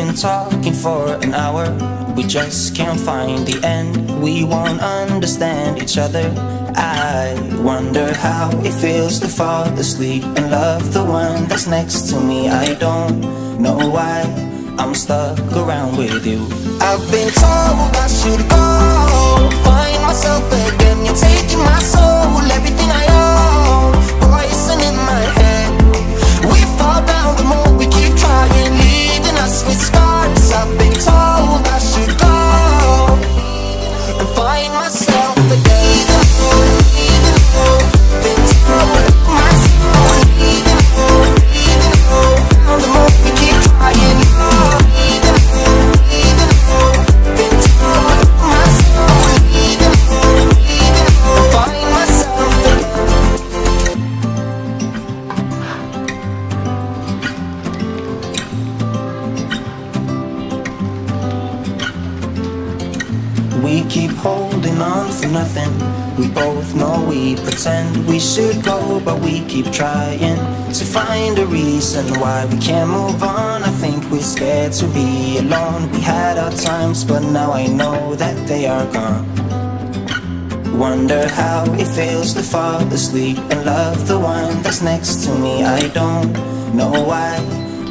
been talking for an hour, we just can't find the end. We won't understand each other. I wonder how it feels to fall asleep and love the one that's next to me. I don't know why I'm stuck around with you. I've been told I should go find myself again. You're taking my soul, everything I own, poison in my head. We fall down the more we keep trying, leaving us with scars. I've been told I should go and find myself again. Been told myself, the more we keep trying. Been told myself, find myself again. We keep holding on for nothing. We both know we pretend we should go, but we keep trying to find a reason why we can't move on. I think we're scared to be alone. We had our times, but now I know that they are gone. Wonder how it feels to fall asleep and love the one that's next to me. I don't know why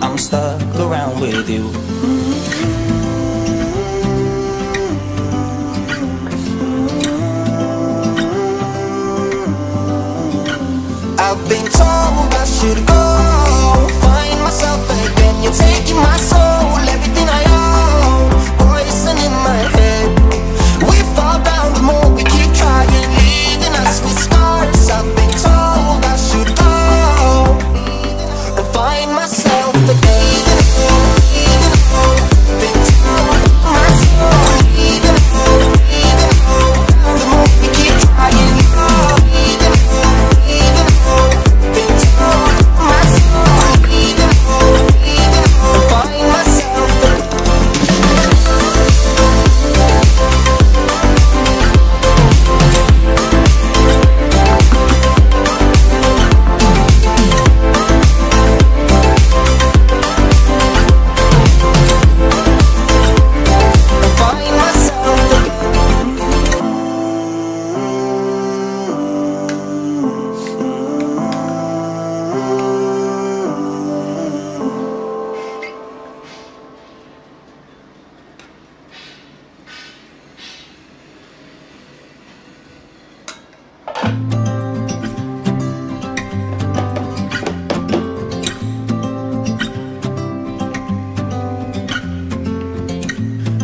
I'm stuck around with you. I've been told I should go find myself again. You're taking my soul, everything I own, poison in my head. We fall down the more we keep trying, leaving us with scars. I've been told I should go and find myself again. Been told myself, the more we keep trying.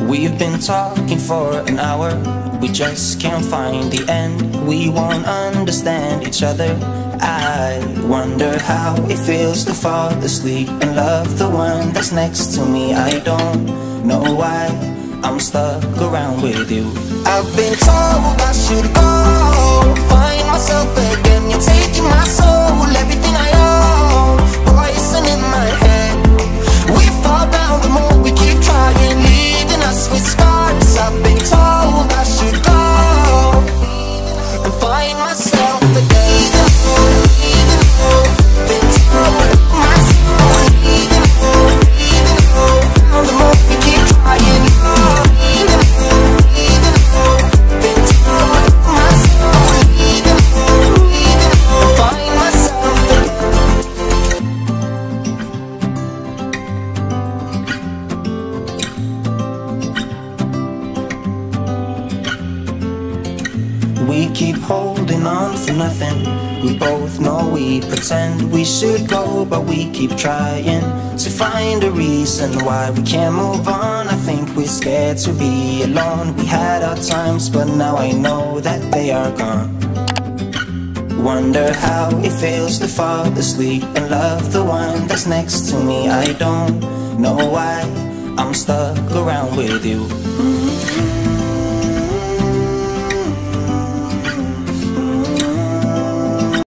We've been talking for an hour, we just can't find the end. We won't understand each other. I wonder how it feels to fall asleep and love the one that's next to me. I don't know why I'm stuck around with you. I've been told I should go find myself again. You're taking my soul, everything I own, poison in my head. We fall down the more we keep trying, leaving us with scars. I've been told I should go and find myself again. Been told myself, the more we keep trying. Been told myself, find myself again. We keep holding on for nothing. We both know we pretend we should go, but we keep trying to find a reason why we can't move on. I think we're scared to be alone. We had our times, but now I know that they are gone. Wonder how it feels to fall asleep and love the one that's next to me. I don't know why I'm stuck around with you.